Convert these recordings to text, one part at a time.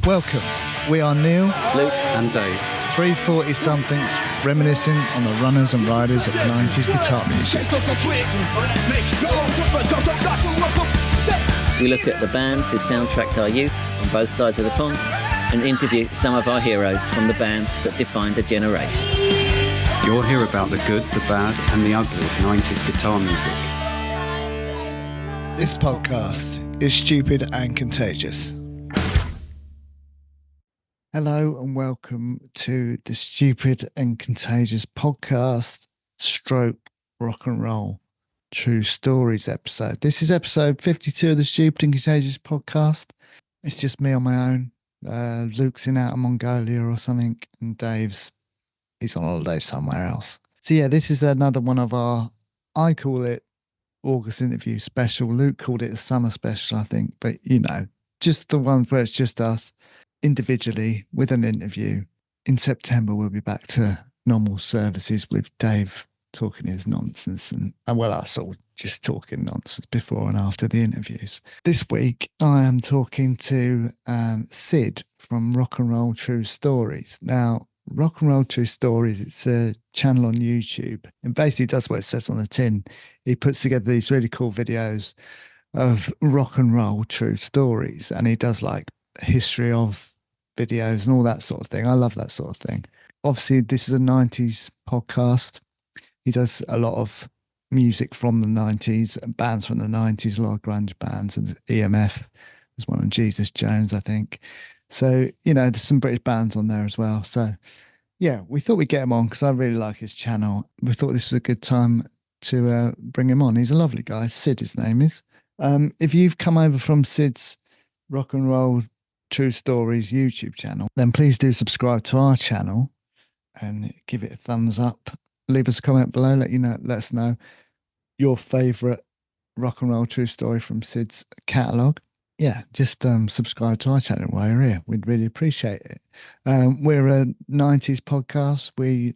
Welcome. We are Neil, Luke and Dave. 340-somethings reminiscing on the runners and riders of 90s guitar music. We look at the bands who soundtracked our youth on both sides of the pond and interview some of our heroes from the bands that defined a generation. You'll hear about the good, the bad and the ugly of 90s guitar music. This podcast is Stupid and Contagious. Hello and welcome to the Stupid and Contagious podcast stroke rock and roll true stories episode. This is episode 52 of the Stupid and Contagious podcast. It's just me on my own. Luke's in out of Mongolia or something, and he's on holiday somewhere else. So yeah, this is another one of our, I call it August interview special. Luke called it a summer special, I think, but you know, just the ones where it's just us individually with an interview. In September, we'll be back to normal services with Dave talking his nonsense and us all just talking nonsense before and after the interviews. This week, I am talking to Sydd from Rock and Roll True Stories. Now, Rock and Roll True Stories, it's a channel on YouTube and basically does what it says on the tin. He puts together these really cool videos of rock and roll true stories, and he does like history of videos and all that sort of thing. I love that sort of thing. Obviously, this is a 90s podcast. He does a lot of music from the 90s, bands from the 90s, a lot of grunge bands, and EMF. There's one on Jesus Jones, I think. So, you know, there's some British bands on there as well. So, yeah, we thought we'd get him on because I really like his channel. We thought this was a good time to bring him on. He's a lovely guy. Sydd, his name is. If you've come over from Sydd's Rock and Roll True Stories YouTube channel, then please do subscribe to our channel and give it a thumbs up. Leave us a comment below. Let us know your favourite rock and roll true story from Sydd's catalogue. Yeah, just subscribe to our channel while you're here. We'd really appreciate it. We're a 90s podcast. We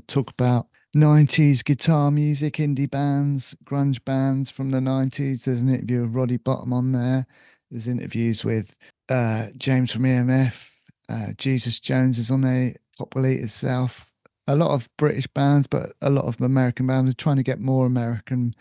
talk about 90s guitar music, indie bands, grunge bands from the 90s. There's an interview with Roddy Bottom on there. There's interviews with James from EMF. Jesus Jones is on there. Pop Will Eat Itself. A lot of British bands, but a lot of American bands. We're trying to get more American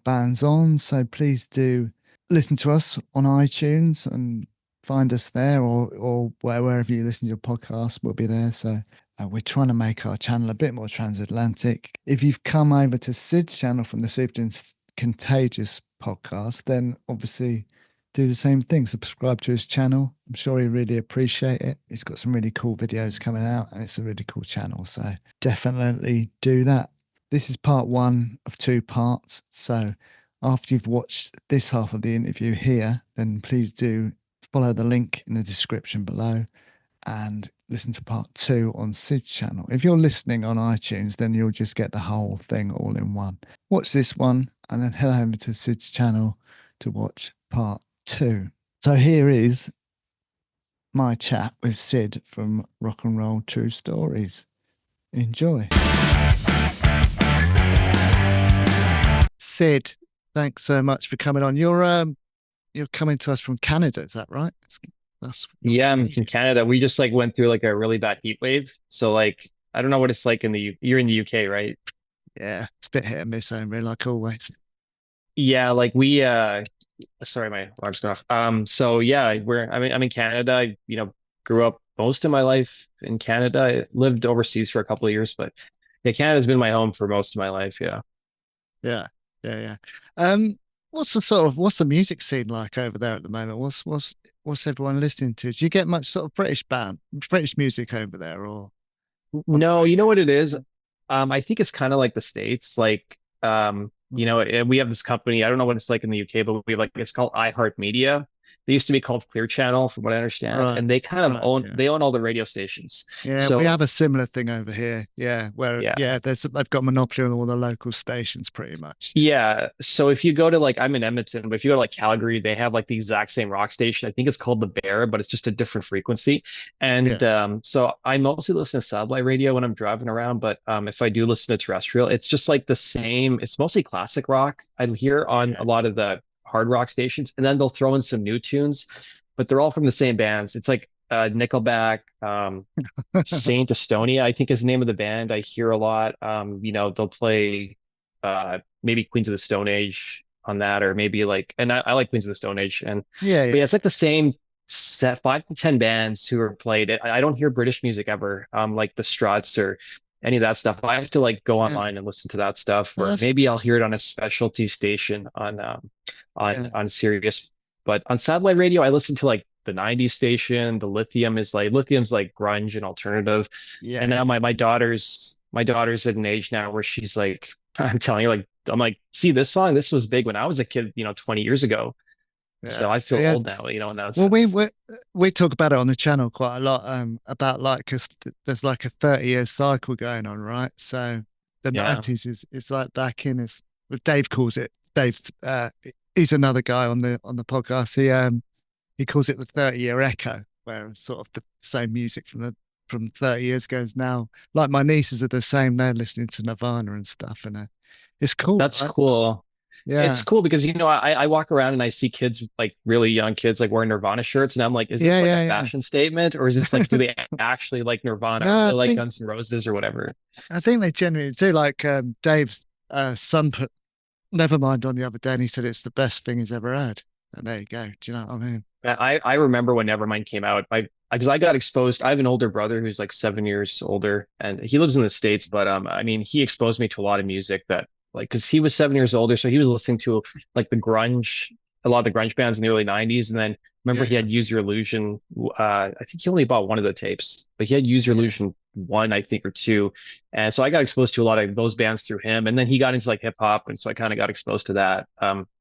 bands on. So please do listen to us on iTunes and find us there, or wherever you listen to your podcast, we'll be there. So we're trying to make our channel a bit more transatlantic. If you've come over to Sydd's channel from the Stupid and Contagious podcast, then obviously do the same thing. Subscribe to his channel. I'm sure he really appreciate it. He's got some really cool videos coming out and it's a really cool channel. So definitely do that. This is part one of two parts. So after you've watched this half of the interview here, then please do follow the link in the description below and listen to part two on Sydd's channel. If you're listening on iTunes, then you'll just get the whole thing all in one. Watch this one and then head over to Sydd's channel to watch part two. So here is my chat with Sydd from Rock and Roll True Stories. Enjoy. Sydd, thanks so much for coming on. You're coming to us from Canada, is that right? Yeah, I'm from Canada. We just went through a really bad heat wave. So I don't know what it's like you're in the UK, right? Yeah, it's a bit hit and miss over like always. Yeah, sorry, my alarm's going off. So yeah, I'm in Canada. I, grew up most of my life in Canada. I lived overseas for a couple of years, but yeah, Canada's been my home for most of my life. Yeah. Yeah. What's the music scene like over there at the moment? What's everyone listening to? Do you get much sort of British music over there, or? No, you know what it is? I think it's kind of like the States. We have this company. I don't know what it's like in the UK, but it's called iHeartMedia. They used to be called Clear Channel, from what I understand, Right. and they kind of own all the radio stations. Yeah, So we have a similar thing over here. Yeah, where yeah. they've got monopoly on all the local stations pretty much. Yeah. So if you go to I'm in Edmonton, but if you go to Calgary, they have the exact same rock station. I think it's called The Bear, but it's just a different frequency. And so I mostly listen to satellite radio when I'm driving around, but if I do listen to terrestrial, it's just the same. It's mostly classic rock I hear on a lot of the hard rock stations, and then they'll throw in some new tunes. but they're all from the same bands. It's like Nickelback, Saint Estonia, I think is the name of the band. I hear a lot. They'll play maybe Queens of the Stone Age on that, or maybe like, and I like Queens of the Stone Age, and Yeah, but yeah, yeah, it's like the same set, 5 to 10 bands who are played. I don't hear British music ever, like the Struts or any of that stuff. I have to like go yeah. online and listen to that stuff, Oh, or that's maybe I'll interesting. hear it on a specialty station Yeah, on Sirius. But on satellite radio, I listen to like the 90s station. The Lithium's like grunge and alternative. yeah, And now yeah, my daughter's at an age now where she's like, I'm telling you, like, I'm like, see this song, this was big when I was a kid, 20 years ago. So yeah, I feel yeah. old now, in that Well, we sense. we we talk about it on the channel quite a lot, about like because there's like a 30-year cycle going on, right? So the Yeah. 90s is like back in if well, Dave calls it. Dave, he's another guy on the podcast. He calls it the 30-year echo, where sort of the same music from 30 years ago is now like my nieces are the same. They're listening to Nirvana and stuff, and it's cool, That's right? cool. It's Yeah, cool because I walk around and I see kids like really young kids like wearing Nirvana shirts and I'm like, is yeah, this like a yeah, yeah. fashion statement or is this like do they actually like Nirvana or do No, they like Guns N' Roses or whatever? I think they genuinely do. Like Dave's son put Nevermind on the other day, and he said it's the best thing he's ever heard. And there you go. Do you know what I mean? I remember when Nevermind came out. Because I got exposed. I have an older brother who's like 7 years older, and he lives in the States. But I mean, he exposed me to a lot of music that like because he was 7 years older, so he was listening to like a lot of the grunge bands in the early '90s. And then remember Yeah, he yeah, had Use Your Illusion. I think he only bought one of the tapes, but he had Use Your yeah, Illusion one, I think, or two. And so I got exposed to a lot of those bands through him. And then he got into like hip hop, and so I kind of got exposed to that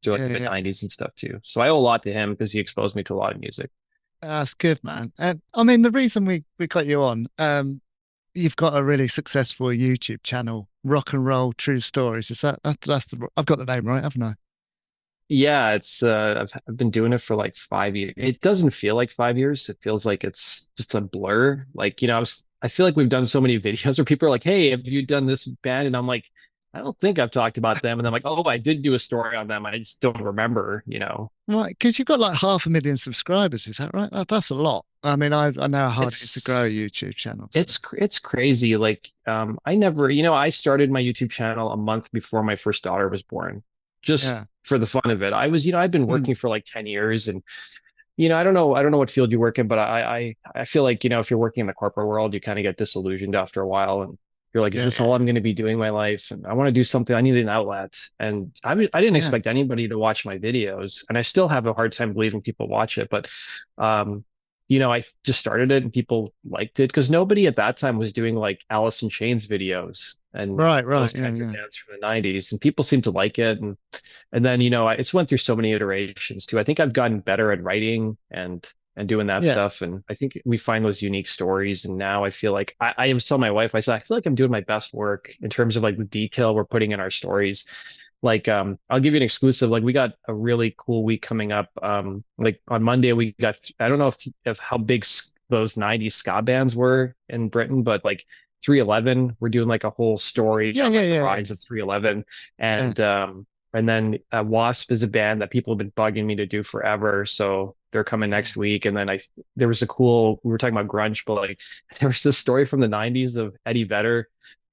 through like yeah, the mid yeah. '90s and stuff too. So I owe a lot to him because he exposed me to a lot of music. That's good, man. I mean, the reason we got you on, you've got a really successful YouTube channel, Rock and Roll True Stories. Is that's I've got the name right, haven't I? Yeah, it's I've been doing it for like 5 years. It doesn't feel like 5 years. It feels like it's just a blur. Like, I feel like we've done so many videos where people are like, "Hey, have you done this band?" And I'm like, "I don't think I've talked about them." And I'm like, "Oh, I did do a story on them. I just don't remember." Right, because you've got like 500,000 subscribers. Is that right? That's a lot. I mean, I know how hard it is to grow a It's YouTube channel. So it's crazy. Like, I started my YouTube channel a month before my first daughter was born, just yeah. for the fun of it. I've been Mm, working for like 10 years and I don't know what field you work in, but I feel like, if you're working in the corporate world, you kind of get disillusioned after a while and you're like, is yeah, this yeah, all I'm going to be doing my life? And I want to do something. I need an outlet. And I didn't yeah. expect anybody to watch my videos, and I still have a hard time believing people watch it. But, um, I just started it and people liked it because nobody at that time was doing like Alice in Chains videos and Right, those right. Yeah, kinds of yeah, bands from the 90s, and people seemed to like it. And then, it's went through so many iterations too. I think I've gotten better at writing and doing that yeah, stuff. And I think we find those unique stories. And now I feel like I was telling my wife, I said, I feel like I'm doing my best work in terms of like the detail we're putting in our stories. Like, I'll give you an exclusive. Like, we got a really cool week coming up. Like on Monday, I don't know if how big those 90s ska bands were in Britain, but like 311, we're doing like a whole story yeah, on yeah, like the yeah, rise of 311. yeah. And then Wasp is a band that people have been bugging me to do forever. So they're coming Yeah. next week. And then there was we were talking about grunge, but like there was this story from the 90s of Eddie Vedder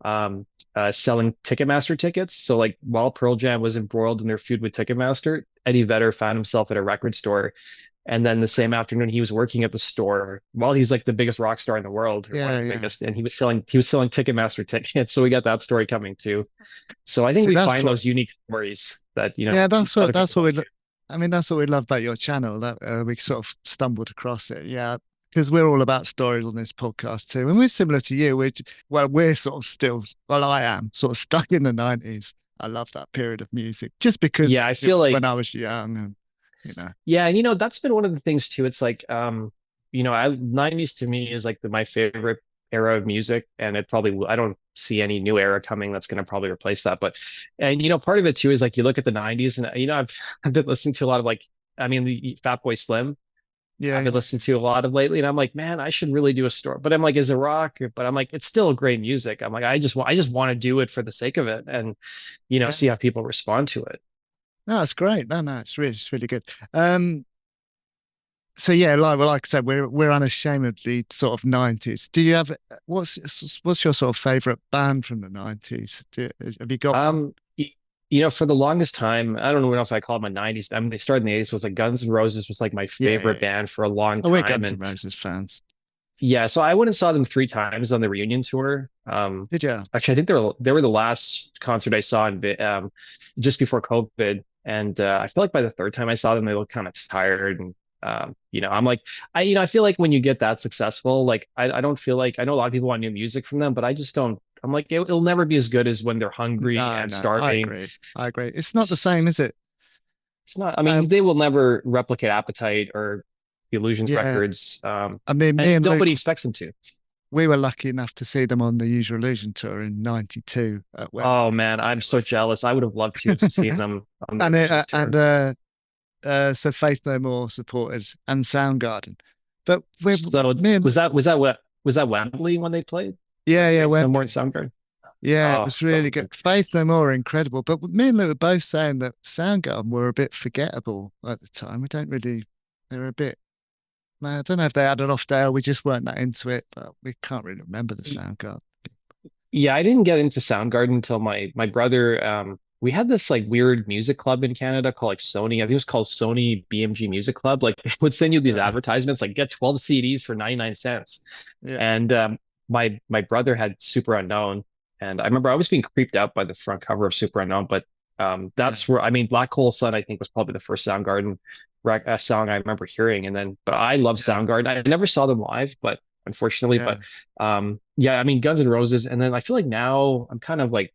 um, selling Ticketmaster tickets. So like while Pearl Jam was embroiled in their feud with Ticketmaster, Eddie Vedder found himself at a record store. And then the same afternoon, he was working at the store while he's like the biggest rock star in the world, or one of Yeah, the yeah. biggest, and he was selling Ticketmaster tickets. So we got that story coming too. So I think See, we that's find what. those unique stories that Yeah, other that's people what don't do. I mean, that's what we love about your channel. That we sort of stumbled across it. Yeah, because we're all about stories on this podcast too, and we're similar to you. We're sort of still. Well, I am sort of stuck in the 90s. I love that period of music just because Yeah, I it feel was when like I was young, and you know. yeah, and that's been one of the things too. It's like '90s to me is like my favorite era of music, and I don't see any new era coming that's going to probably replace that. But and part of it too is like you look at the '90s, and I've been listening to a lot of like the Fatboy Slim. Yeah, I've been yeah, listening to a lot of lately, and I'm like, man, I should really do a story. But I'm like, is it rock? But I'm like, it's still great music. I'm like, I just want to do it for the sake of it, and yeah. see how people respond to it. No, it's great. No, no, it's really good. Um, So yeah, like I said, we're unashamedly sort of 90s. Do you have what's your sort of favorite band from the 90s? Have you got one? Um, y- for the longest time, I don't know if I call them a 90s. I mean, they started in the 80s. Was like Guns N' Roses was like my Yeah, favorite yeah, yeah. band for a long Oh, we're time, Guns N' and Roses fans. yeah, so I went and saw them three times on the reunion tour. Did you? Actually, I think they were the last concert I saw just before COVID, and I feel like by the third time I saw them, they looked kind of tired, and I'm like, I feel like when you get that successful, like I don't feel like I know a lot of people want new music from them, but I just don't. I'm like, it'll never be as good as when they're hungry No, and no, I starving. agree. I agree. It's not the same, is it? It's not. I Uh, mean, they will never replicate Appetite or the Illusions yeah. records, I mean, me and and nobody Luke, expects them to. we were lucky enough to see them on the Usual Illusion tour in '92 at Oh Wembley, man, and I'm it so was, jealous. I would have loved to have seen them on the and Illusions and tour. so Faith No More supported and Soundgarden, but we, So me and was that Wembley when they played? yeah, yeah, Faith No More and Wembley. Soundgarden. Yeah, it Oh, was that really would have good. been. Faith No More are incredible, but me and Luke were both saying that Soundgarden were a bit forgettable at the time. We don't really, they were a bit. I don't know if they had an off day or we just weren't that into it, but we can't really remember the Soundgarden. Yeah, I didn't get into Soundgarden until my brother. We had this like weird music club in Canada called like Sony. I think it was called Sony BMG Music Club. Like it would send you these Yeah, advertisements like get 12 CDs for 99 cents. yeah, And my brother had Super Unknown, and I remember I was being creeped out by the front cover of Super Unknown. But yeah, that's where I mean Black Hole Sun I think was probably the first Soundgarden song I remember hearing. And then, but I love yeah, Soundgarden. I never saw them live, but unfortunately, yeah. but yeah, I mean Guns N' Roses, and then I feel like now I'm kind of like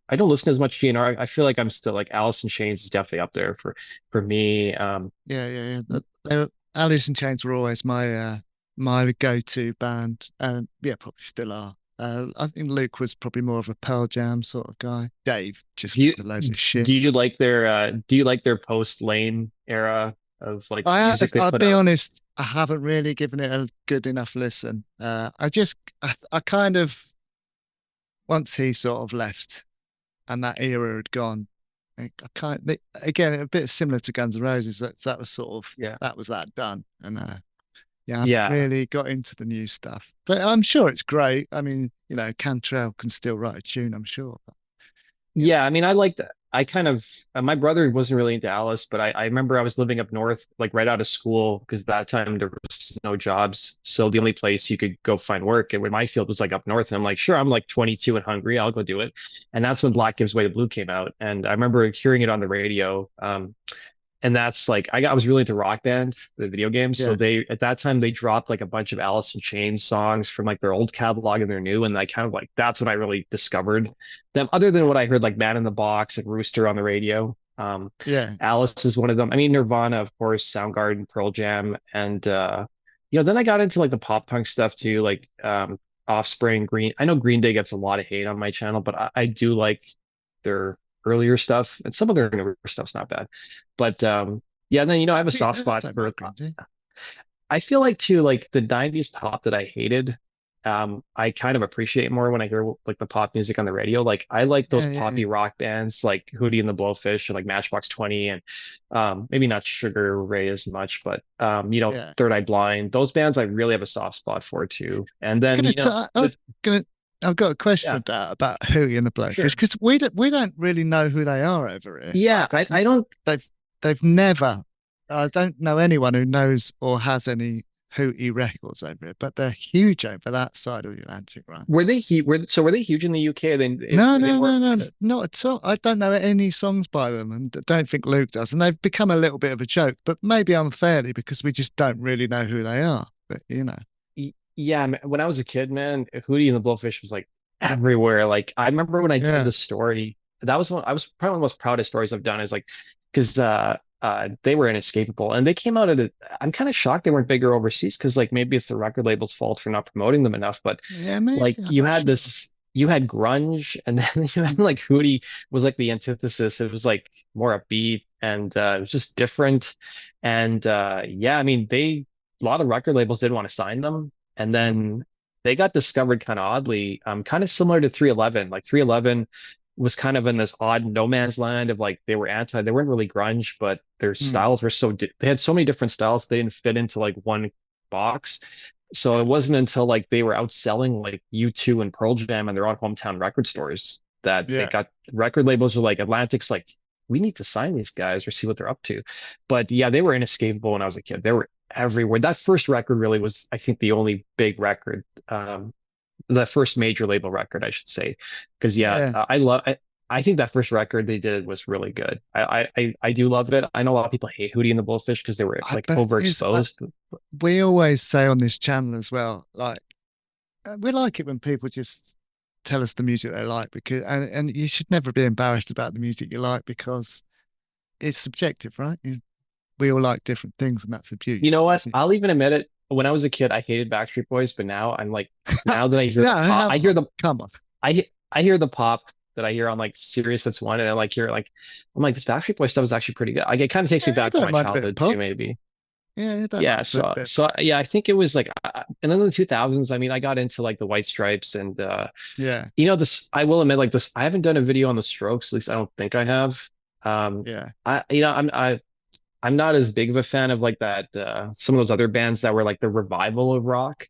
I don't listen as much GNR. I feel like I'm still like Alice in Chains is definitely up there for me. Yeah, yeah, yeah. Alice in Chains were always my go-to band, and yeah, probably still are. I think Luke was probably more of a Pearl Jam sort of guy. Dave just Do you listened to loads of shit. do you like their post Lane era of like music they I'll put be out? honest, I haven't really given it a good enough listen. I kind of once he sort of left and that era had gone. I can't again a bit similar to Guns N' Roses. That was sort of Yeah. that was that done, and yeah, I haven't Yeah. really got into the new stuff, but I'm sure it's great. I mean, Cantrell can still write a tune, I'm sure. But, you know, Yeah, I mean, I like that. I kind of, my brother wasn't really into Alice, but I remember I was living up north, like right out of school, because that time there was no jobs. So the only place you could go find work, and when my field was like up north, and I'm like, sure, I'm like 22 and hungry, I'll go do it. And that's when Black Gives Way to Blue came out. And I remember hearing it on the radio. And that's like I was really into Rock Band, the video games. So yeah, they at that time they dropped like a bunch of Alice in Chains songs from like their old catalog and their new, and I kind of like that's when I really discovered them. Other than what I heard like Man in the Box and Rooster on the radio, yeah, Alice is one of them. I mean Nirvana, of course, Soundgarden, Pearl Jam, and then I got into like the pop punk stuff too, like Offspring, Green. I know Green Day gets a lot of hate on my channel, but I do like their earlier stuff, and some of their newer stuff's not bad. But yeah, and then I have a soft I spot don't for mind Green Day. I feel like too like the 90s pop that I hated. I kind of appreciate more when I hear like the pop music on the radio. Like I like those Yeah, yeah, yeah, poppy rock bands like Hootie and the Blowfish or like Matchbox 20 and maybe not Sugar Ray as much, but yeah. Third Eye Blind. Those bands I really have a soft spot for too. And I'm then gonna. I was gonna. I've got a question yeah, about Hootie and the Blowfish sure. because we don't really know who they are over here. Yeah, Like I don't they've they've never. I don't know anyone who knows or has any Hootie records over here, but they're huge over that side of the Atlantic, right? were they huge in the UK? Then No, were they no, more? no, no, no, not at all. I don't know any songs by them, and don't think Luke does. And they've become a little bit of a joke, but maybe unfairly because we just don't really know who they are. But Yeah, when I was a kid, man, Hootie and the Blowfish was like everywhere. Like I remember when I did yeah, the story, that was probably one of the most proudest stories I've done is like because they were inescapable and they came out at a I'm kind of shocked they weren't bigger overseas because like maybe it's the record label's fault for not promoting them enough, but yeah, maybe like I'm not sure. you had grunge and then you had like Hootie was like the antithesis. It was like more upbeat and it was just different. And yeah, I mean a lot of record labels didn't want to sign them. And Mm. then they got discovered kind of oddly, kind of similar to 311. Like 311 was kind of in this odd no man's land of like they weren't really grunge, but their Mm. styles were they had so many different styles they didn't fit into like one box. So it wasn't until like they were outselling like U2 and Pearl Jam and their own hometown record stores that they Yeah. got record labels are like Atlantic's like, we need to sign these guys or see what they're up to. But yeah, they were inescapable when I was a kid. They were everywhere. That first record really was, I think, the only big record, the first major label record, I should say. Because yeah, Yeah. I think that first record they did was really good. I do love it. I know a lot of people hate Hootie and the Blowfish because they were I like bet is overexposed. we always say on this channel as well, like we like it when people just tell us the music they like because and you should never be embarrassed about the music you like because it's subjective, right? We all like different things, and that's the beauty You of know it, what? isn't I'll even admit it. When I was a kid, I hated Backstreet Boys, but now I'm like, it? now that I hear No, the pop, I hear the come on. I hear the pop that I hear on like Sirius That's One, and I like hear like I'm like this Backstreet Boy stuff is actually pretty good. Like it kind of takes me Yeah, you back to don't my mind a bit of childhood too, pop. maybe. Yeah, you don't Yeah, mind a so bit of so pop. yeah, I think it was like, and then in the 2000s, I mean, I got into like the White Stripes and Yeah, this. I will admit, like this, I haven't done a video on the Strokes. At least I don't think I have. Um, yeah, I'm not as big of a fan of like that some of those other bands that were like the revival of rock.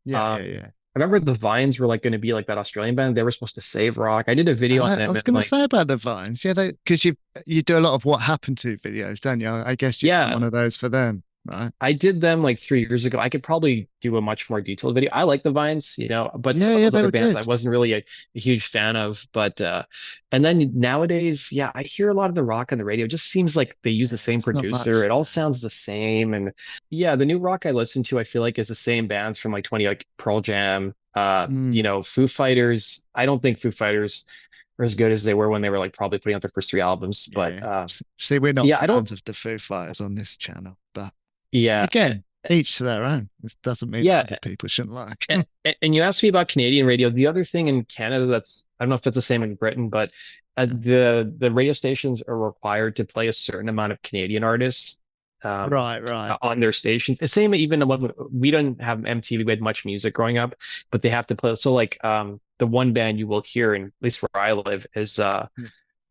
yeah, Uh, yeah, yeah. I remember the Vines were like going to be like that Australian band. They were supposed to save rock. I did a video on I them was and going to like, say about the Vines, yeah, they because you do a lot of what happened to videos, don't you? I guess you've done yeah, one of those for them, right? I did them like 3 years ago. I could probably do a much more detailed video. I like the Vines, but some Yeah, of yeah, those they other were bands I good. wasn't really a huge fan of. But and then nowadays, yeah, I hear a lot of the rock on the radio. It just seems like they use the Yeah, same it's not producer. much It all change. sounds the same. And yeah, the new rock I listen to, I feel like is the same bands from like 20 like Pearl Jam, Mm, Foo Fighters. I don't think Foo Fighters are as good as they were when they were like probably putting out their first three albums. But yeah. See, we're not yeah, I don't. fans of the Foo Fighters on this channel, but Yeah. again, each to their own. This doesn't mean Yeah, other people shouldn't like. And, and you asked me about Canadian radio. The other thing in Canada that's I don't know if it's the same in Britain, but the radio stations are required to play a certain amount of Canadian artists Right, right. on their stations. The same even when we didn't have MTV, we had much music growing up, but they have to play. So like the one band you will hear, in, at least where I live, is Yeah,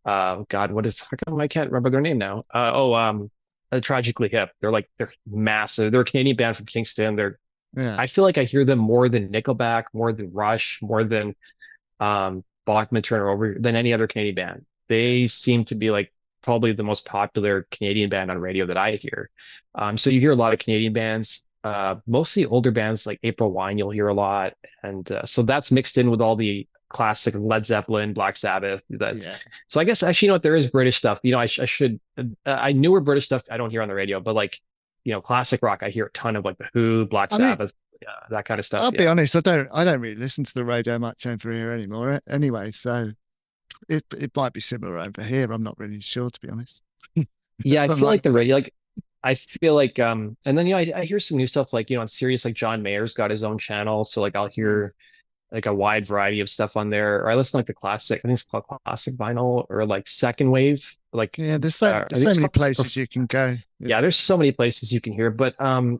God, what is how come I can't remember their name now? Tragically Hip. They're massive. They're a Canadian band from Kingston. yeah, I feel like I hear them more than Nickelback, more than Rush, more than Bachman Turner over than any other Canadian band. They seem to be like probably the most popular Canadian band on radio that I hear. So you hear a lot of Canadian bands, mostly older bands like April Wine, you'll hear a lot. And so that's mixed in with all the classic Led Zeppelin, Black Sabbath. That's yeah. so I guess actually, you know what, there is British stuff. I should, I newer British stuff I don't hear on the radio, but like, classic rock, I hear a ton of like The Who, Black I mean, Sabbath, that kind of stuff. I'll be Yeah. honest, I don't really listen to the radio much over here anymore anyway, so it might be similar over here. I'm not really sure, to be honest. Yeah, I From feel like like the radio, like I feel like and then I hear some new stuff like on Sirius, like John Mayer's got his own channel. So like I'll mm, hear like a wide variety of stuff on there. Or I listen to, like the classic, I think it's called classic vinyl or like second wave. Like yeah, I there's think so it's many called places you can go. yeah, It's there's so many places you can hear. But the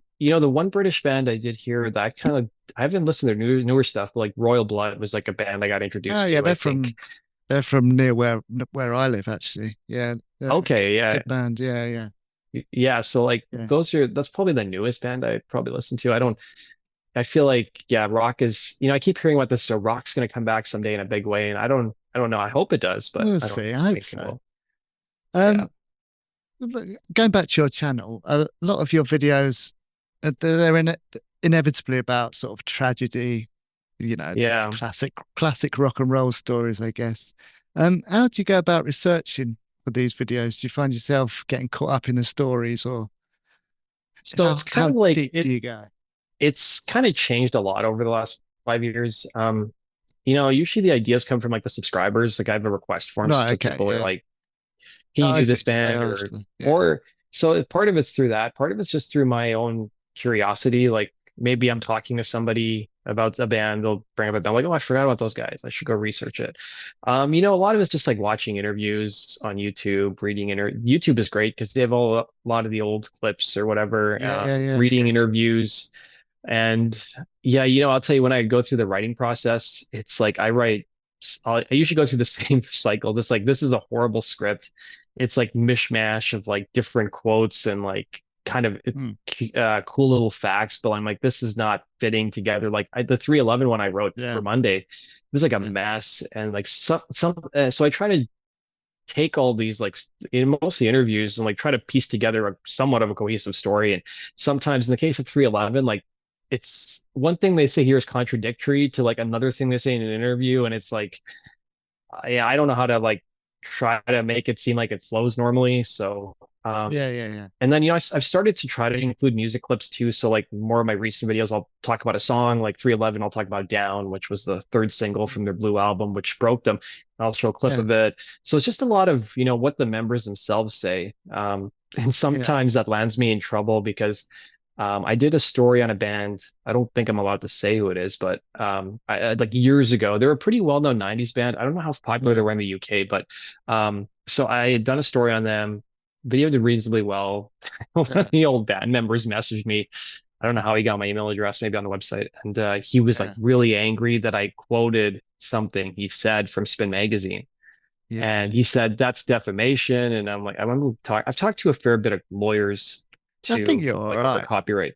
one British band I did hear that I haven't listened to their newer stuff, but like Royal Blood was like a band I got oh introduced yeah, to, I think. they're from near where I live actually. Yeah, they're a Okay, yeah. good band. Yeah, yeah, Yeah, so like yeah, that's probably the newest band I probably listen to. I feel like yeah, rock is, I keep hearing about this, so rock's gonna come back someday in a big way, and I don't know. I hope it does, but we'll I don't see. I hope think it so. will. Yeah. Um, look, going back to your channel, a lot of your videos, they're inevitably about sort of tragedy, the Yeah. classic rock and roll stories, I guess. How do you go about researching for these videos? Do you find yourself getting caught up in the stories, or So it's kind how of like deep do you go? it's kind of changed a lot over the last 5 years. Usually the ideas come from like the subscribers. Like I have a request form, Right, so okay, people are yeah. like, can Oh, you I do see. this So they band asked, yeah, or so part of it's through that. Part of it's just through my own curiosity. Like maybe I'm talking to somebody about a band, they'll bring up a band, like, oh, I forgot about those guys. I should go research it. A lot of it's just like watching interviews on YouTube, YouTube is great because they have a lot of the old clips or whatever, yeah, yeah, yeah. It's reading good. interviews. And yeah, I'll tell you when I go through the writing process, it's like I write I usually go through the same cycle. Just like this is a horrible script. It's like mishmash of like different quotes and like kind of Mm. cool little facts, but I'm like, this is not fitting together. Like the 311 one I wrote for Yeah. Monday, it was like a Yeah. mess, and like so I try to take all these like in mostly interviews and like try to piece together a somewhat of a cohesive story. And sometimes in the case of 311, like it's one thing they say here is contradictory to like another thing they say in an interview, and it's like yeah, I don't know how to like try to make it seem like it flows normally. So Yeah. Yeah. Yeah. and then, I've started to try to include music clips too. So, like, more of my recent videos, I'll talk about a song, like 311, I'll talk about Down, which was the third single from their Blue album, which broke them. I'll show a clip Yeah. of it. So, it's just a lot of, what the members themselves say. And Yeah. sometimes that lands me in trouble because I did a story on a band. I don't think I'm allowed to say who it is, but like years ago, they're a pretty well-known 90s band. I don't know how popular they Yeah. were in the UK, but so I had done a story on them. Video did reasonably well. One of Yeah. the old band members messaged me. I don't know how he got my email address, maybe on the website. And he was like Yeah. really angry that I quoted something he said from Spin Magazine. Yeah. And he said that's defamation. And I'm like, I've talked to a fair bit of lawyers I think to you're all like over right. copyright.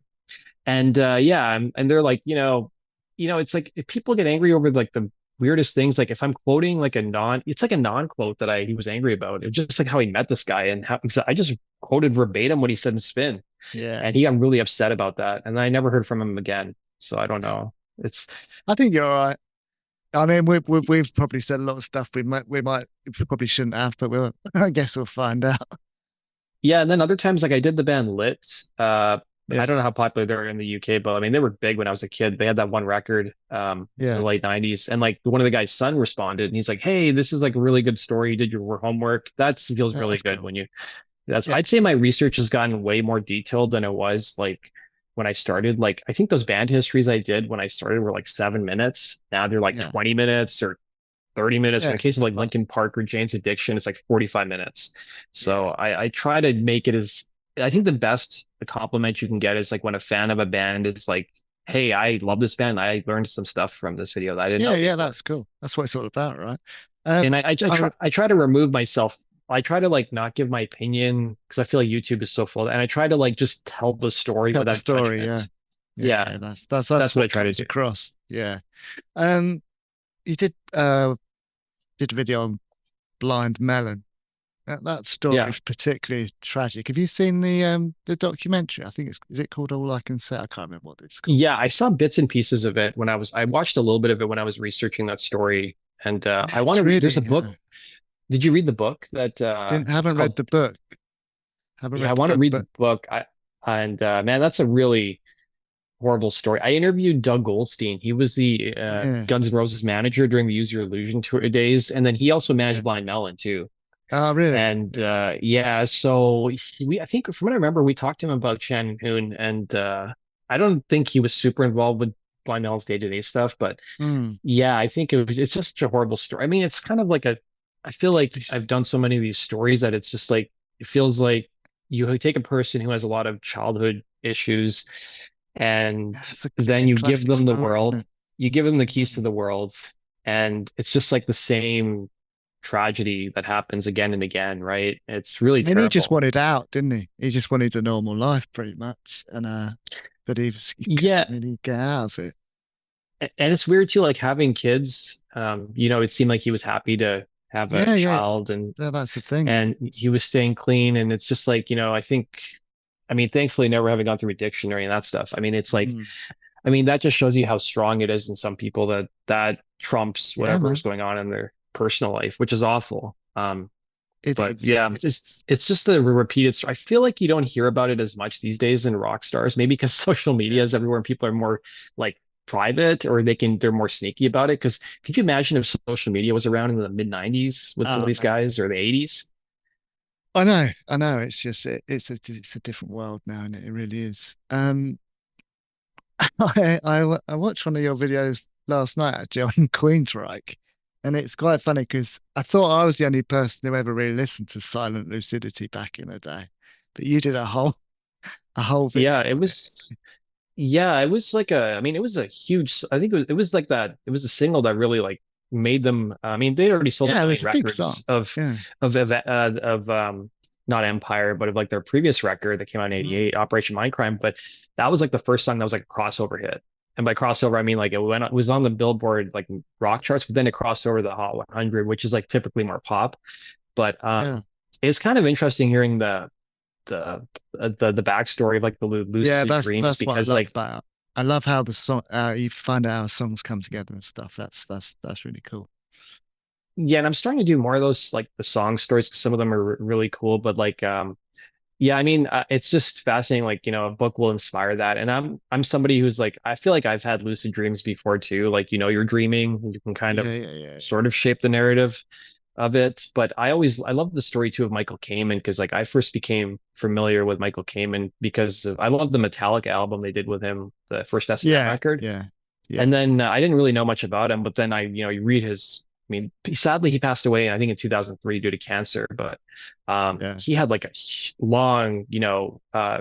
And yeah, and they're like, it's like if people get angry over like the weirdest things, like if I'm quoting like it's like a non-quote that he was angry about. It's just like how he met this guy and how because I just quoted verbatim what he said in Spin, Yeah. and he got really upset about that, and I never heard from him again. So I don't know. It's I think you're all right. I mean, we've probably said a lot of stuff we probably shouldn't have, but I guess we'll find out. Yeah, and then other times like I did the band Lit. I Yeah. don't know how popular they are in the UK, but I mean they were big when I was a kid. They had that one record in Yeah. the late 90s, and like one of the guy's son responded and he's like, "Hey, this is like a really good story. You did your homework. That feels Yeah, really that's good cool. when you that's Yeah. I'd say my research has gotten way more detailed than it was like when I started. Like I think those band histories I did when I started were like 7 minutes. Now they're like Yeah. 20 minutes or 30 minutes. In Yeah. the case of It's like a lot. Linkin Park or Jane's Addiction, it's like 45 minutes. So Yeah. I try to make it as I think the compliment you can get is like when a fan of a band is like, "Hey, I love this band. I learned some stuff from this video that I didn't Yeah. know Yeah. before." That's cool. That's what it's all about, right? And I re- I try to remove myself. I try to like not give my opinion because I feel like YouTube is so full, and I try to like just tell the story tell the without story. Yeah. judgment. Yeah. Yeah, That's that's what I what try to comes do. across. Yeah. Um, you did a video on Blind Melon. That story Yeah. is particularly tragic. Have you seen the documentary? I think is it called All I Can Say? I can't remember what it's called. Yeah, I saw bits and pieces of it I watched a little bit of it when I was researching that story. And Yeah, I want it's to read, really there's a book. Did you read the book that didn't it's haven't read called, the book. Haven't yeah, I read the want to book, read but the book. And man, that's a really horrible story. I interviewed Doug Goldstein. He was the yeah, Guns N' Roses manager during the Use Your Illusion tour days. And then he also yeah. managed Blind Melon too. Oh, really? And Yeah, yeah, so I think from what I remember, we talked to him about Shannon Hoon, and I don't think he was super involved with Blind Melon's day-to-day stuff, but mm. yeah, I think it's just such a horrible story. I mean, it's kind of like I feel like I've It's- done so many of these stories that it's just like, it feels like you take a person who has a lot of childhood issues and it's then a you give classic them the story, isn't world, it? you give them the keys to Mm. the world, and it's just like the same tragedy that happens again and again, right? It's really I mean, he just terrible. wanted out, didn't he? He just wanted a normal life, pretty much, and but he couldn't Yeah, really get out of it. and it's weird too, like having kids. It seemed like he was happy to have a Yeah, yeah, child, and yeah. That's the thing. he was staying clean, and it's just like, I mean, thankfully, never having gone through addiction or any of that stuff. I mean, it's like, Mm. I mean, that just shows you how strong it is in some people that trumps Yeah, whatever is man. going on in their personal life, which is awful. It But is. yeah, It's it's just the repeated story. I feel like you don't hear about it as much these days in rock stars, maybe because social media yeah. is everywhere and people are more like private, or they're more sneaky about it. Because could you imagine if social media was around in the mid 90s with some of Oh these man. guys, or the 80s? I know. It's just it's a different world now, and it really is. I watched one of your videos last night actually on Queensryche, and it's quite funny because I thought I was the only person who ever really listened to Silent Lucidity back in the day, but you did a whole Yeah, video on it. it was like I mean, it was a huge, I think it was like that. It was a single that really like made them. I mean, they'd already sold a Yeah, million there's a big song. records Yeah. of not Empire, but of like their previous record that came out in Mm. '88, Operation Mindcrime. But that was like the first song that was like a crossover hit. And by crossover, I mean like it was on the Billboard like rock charts, but then it crossed over the Hot 100, which is like typically more pop. But Yeah. it's kind of interesting hearing the backstory of like the Yeah, lucid dreams that's what I because love like about it. I love how the song you find out how songs come together and stuff. That's really cool. yeah, and I'm starting to do more of those like the song stories 'cause some of them are really cool, but like yeah, I mean it's just fascinating like a book will inspire that. And I'm somebody who's like I feel like I've had lucid dreams before too. Like you're dreaming, you can kind Yeah, of yeah, yeah. sort of shape the narrative of it. But I love the story too of Michael Kamen because like I first became familiar with Michael Kamen because I love the Metallica album they did with him, the first S&M Yeah, record. yeah, And yeah, then I didn't really know much about him, but then you read his, I mean, sadly he passed away, I think in 2003 due to cancer, but yeah, he had like a long,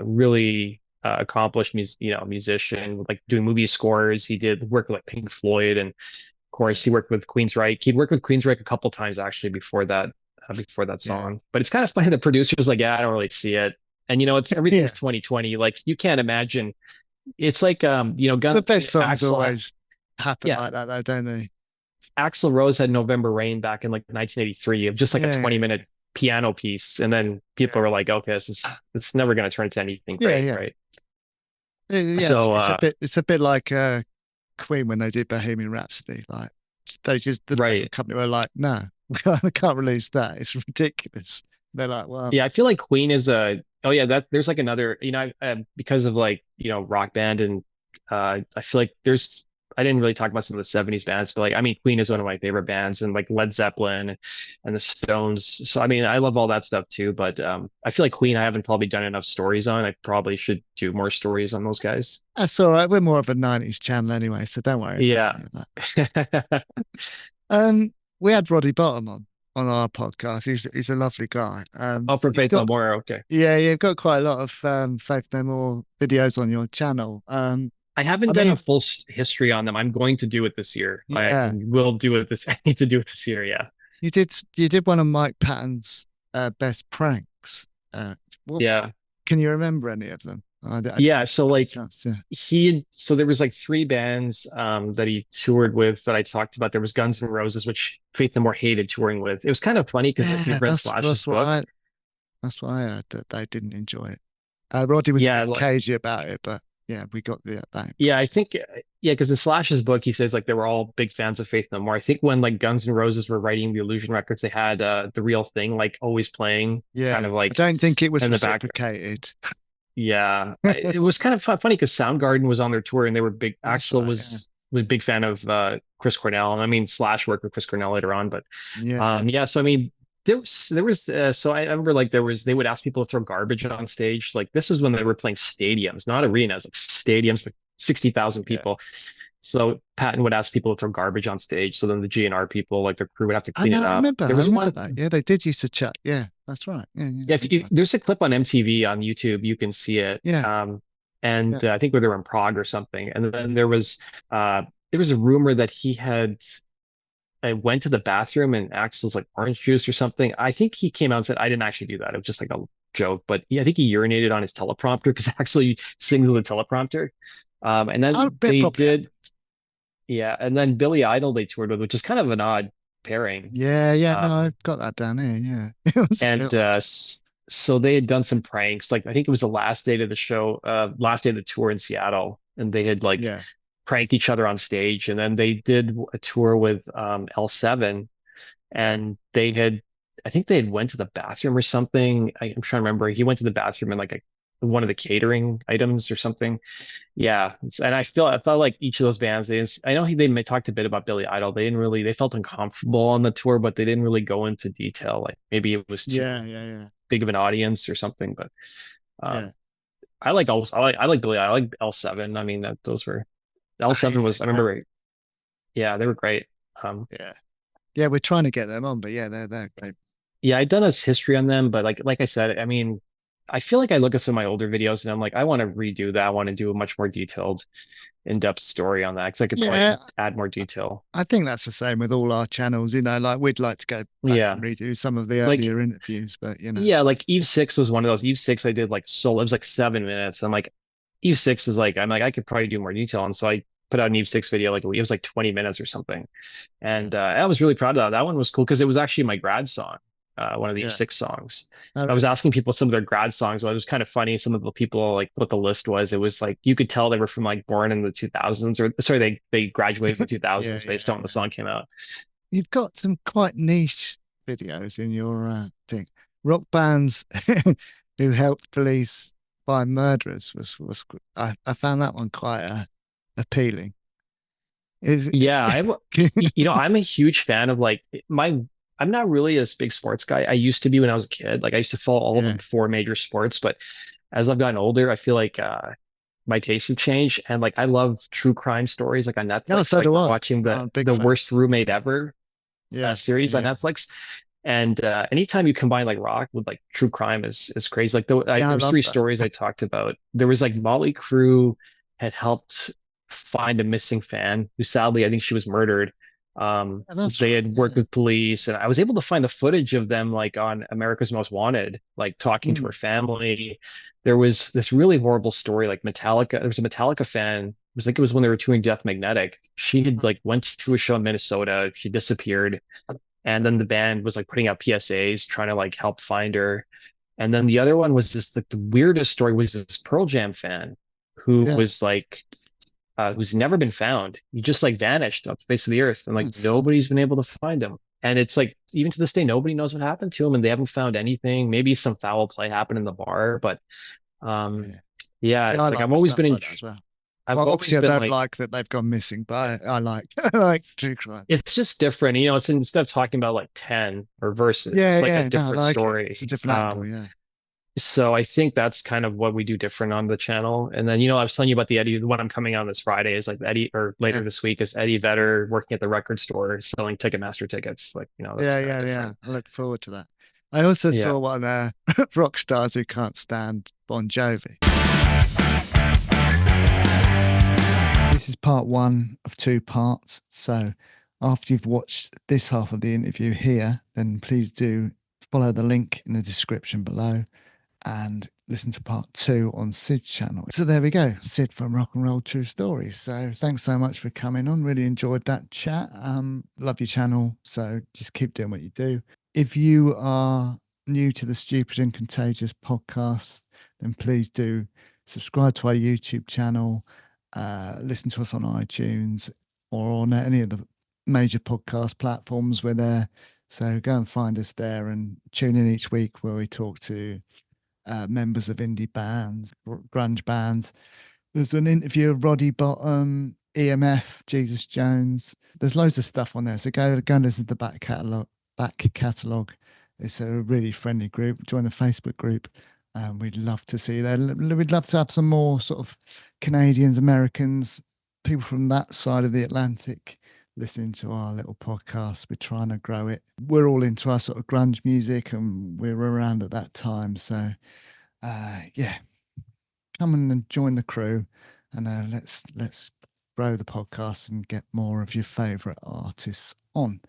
really accomplished musician, like doing movie scores. He did work with like Pink Floyd, and of yeah, course he worked with Queensryche. He'd worked with Queensryche a couple times actually before that yeah, song. But it's kind of funny the producer was like, yeah, I don't really see it. And it's everything's yeah. 2020. Like you can't imagine. It's like The Gun best songs Axl always happen yeah, like that, though, don't they? Axl Rose had November Rain back in like 1983 of just like a Yeah, 20 yeah, minute piano piece, and then people yeah, were like, okay, it's never going to turn into anything yeah, great, yeah. right? Yeah, So it's a bit like Queen when they did Bohemian Rhapsody. Like the right. record company were like, no, I can't release that. It's ridiculous. They're like, well, Yeah, I feel like Queen is a oh yeah, that there's like another because of like Rock Band, and I feel like I didn't really talk about some of the '70s bands, but like I mean Queen is one uh, of my favorite bands, and like Led Zeppelin and the Stones. So I mean I love all that stuff too, but I feel like Queen I haven't probably done enough stories on. I probably should do more stories on those guys. that's all right. We're more of a '90s channel anyway, so don't worry about Yeah. any of that. Um, we had Roddy Bottom on our podcast. He's a lovely guy. Oh, from You've Faith No got More. Okay. yeah, you've got quite a lot of Faith No More videos on your channel. I haven't I done a mean, full history on them. I'm going to do it this year. I yeah, will do it this. I need to do it this year. Yeah. you did one of Mike Patton's best pranks. What Yeah. can you remember any of them? I Yeah. didn't So have a like chance to. so there was like three bands that he toured with that I talked about. There was Guns N' Roses, which Faith No More hated touring with. It was kind of funny because if Yeah, you've read Slash's book, that's what I heard that they didn't enjoy it. Roddy was a yeah, bit cagey about it, but yeah, we got that yeah, I impression. think yeah, because in Slash's book he says like they were all big fans of Faith No More. I think when like Guns N' Roses were writing the Illusion records, they had The Real Thing like always playing kind Yeah, of I like don't think it was in the back. reciprocated. Yeah, it was kind of funny because Soundgarden was on their tour and they were big. That's Axl right. Yeah, was a big fan of Chris Cornell, and I mean Slash worked with Chris Cornell later on, but yeah. yeah. So I mean there was so I remember like they would ask people to throw garbage on stage. Like this is when they were playing stadiums, not arenas, like stadiums, like 60,000 Yeah. people. So Patton would ask people to throw garbage on stage. So then the GNR people, like their crew, would have to I clean know. it I up. remember. There I was remember one. that. Yeah, they did used to chat. Yeah, that's right. Yeah, yeah. Yeah, I remember that. there's a clip on MTV on YouTube, you can see it. Yeah, yeah. And I think where they were in Prague or something. And then there was a rumor that he had I went to the bathroom and Axel's like orange juice or something. I think he came out and said I didn't actually do that. It was just like a joke. But yeah, I think he urinated on his teleprompter because actually sings with a teleprompter. And I then bet they probably did, happened. yeah. And then Billy Idol they toured with, which is kind of an odd pairing. Yeah, yeah. No, Um, I've got that down here. Yeah, it was And good. so they had done some pranks. Like I think it was the last day of the show, last day of the tour in Seattle, and they had like Yeah, pranked each other on stage. And then they did a tour with L7, yeah. and I think they had went to the bathroom or something. I'm trying to remember. He went to the bathroom and like one of the catering items or something. Yeah, and I felt like each of those bands. I know they talked a bit about Billy Idol. They felt uncomfortable on the tour, but they didn't really go into detail. Like maybe it was too Yeah, yeah, yeah, big of an audience or something. But yeah. um, I like Billy. I like L7. I mean those were L7 Yeah, was I remember. Yeah, they were great. yeah, yeah. We're trying to get them on, but yeah, they're great. Yeah, I'd done a history on them, but like I said, I mean I feel like I look at some of my older videos and I'm like, I want to redo that. I want to do a much more detailed, in-depth story on that because I could probably Yeah, add more detail. I think that's the same with all our channels. Like we'd like to go back and Yeah. redo some of the Like, earlier interviews, but yeah, like Eve 6 was one of those. Eve 6 I did like solo. It was like 7 minutes. I'm like, Eve 6 is like, I'm like, I could probably do more detail. And so I put out an Eve 6 video, like it was like 20 minutes or something. And I was really proud of that. That one was cool because it was actually my grad song, one of the Eve yeah. 6 songs. Oh, I was really? asking people some of their grad songs, but it was kind of funny. Some of the people, like what the list was, it was like you could tell they were from like born in the 2000s or sorry, they graduated in the Yeah, 2000s based yeah, on when the yeah. song came out. You've got some quite niche videos in your thing. Rock bands who helped police find murderers I found that one quite appealing. Is Yeah, it? I'm a huge fan of like I'm not really a big sports guy. I used to be when I was a kid. Like I used to follow all Yeah. the four major sports, but as I've gotten older, I feel like my tastes have changed and like I love true crime stories like on No, Netflix, so like do I. watching I'm a big the fan. worst Big roommate fan. ever Yeah, series on yeah, Netflix. And anytime you combine like rock with like true crime is crazy. Like yeah. I there was love three that. stories I talked about. There was like Motley Crue had helped find a missing fan who sadly I think she was murdered. Yeah, that's They right. had worked Yeah. with police, and I was able to find the footage of them like on America's Most Wanted, like talking to her Mm, family. There was this really horrible story, like Metallica. There was a Metallica fan. It was like it was when they were touring Death Magnetic. She had like went to a show in Minnesota. She disappeared and then the band was like putting out PSAs trying to like help find her. And then the other one was just like the weirdest story was this Pearl Jam fan who yeah. was like who's never been found. He just like vanished off the face of the earth and like That's funny. nobody's been able to find him. And it's like even to this day nobody knows what happened to him and they haven't found anything. Maybe some foul play happened in the bar, but um Yeah. yeah, See, I it's like like stuff like that as well. I've Well, always obviously, I been don't like like that they've gone missing, but I like I like true crime stuff. it's just different, it's instead of talking about like 10 or verses, Yeah, it's like a yeah. No, I different like it. It's a story. different angle. Yeah, So I think that's kind of what we do different on the channel. And then, I was telling you about the Eddie, the one I'm coming on this Friday is like Eddie, or later yeah, this week is Eddie Vedder working at the record store selling Ticketmaster tickets. Like, that's yeah, kind of yeah, yeah. different. I look forward to that. I also Yeah. saw one rock stars who can't stand Bon Jovi. This is part one of two parts. So after you've watched this half of the interview here, then please do follow the link in the description below and listen to part two on Syd's channel. So there we go, Syd from Rock and Roll True Stories. So thanks so much for coming on. Really enjoyed that chat. Love your channel. So just keep doing what you do. If you are new to the Stupid and Contagious podcast, then please do subscribe to our YouTube channel, listen to us on iTunes or on any of the major podcast platforms. We're there. So go and find us there and tune in each week where we talk to members of indie bands, grunge bands. There's an interview of Roddy Bottom, EMF, Jesus Jones. There's loads of stuff on there. So go and listen to the back catalogue. It's a really friendly group. Join the Facebook group. We'd love to see you there. We'd love to have some more sort of Canadians, Americans, people from that side of the Atlantic listening to our little podcast. We're trying to grow it. We're all into our sort of grunge music and we were around at that time. So yeah, come and join the crew and let's grow the podcast and get more of your favorite artists on.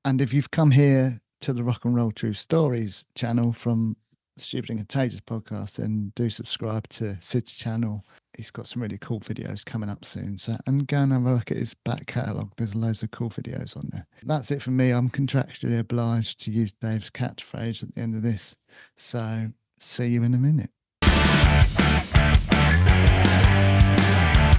And if you've come here to the Rock and Roll True Stories channel from Stupid and Contagious podcast, then do subscribe to Syd's channel. He's got some really cool videos coming up soon. So, and go and have a look at his back catalogue. There's loads of cool videos on there. That's it from me. I'm contractually obliged to use Dave's catchphrase at the end of this. So, see you in a minute.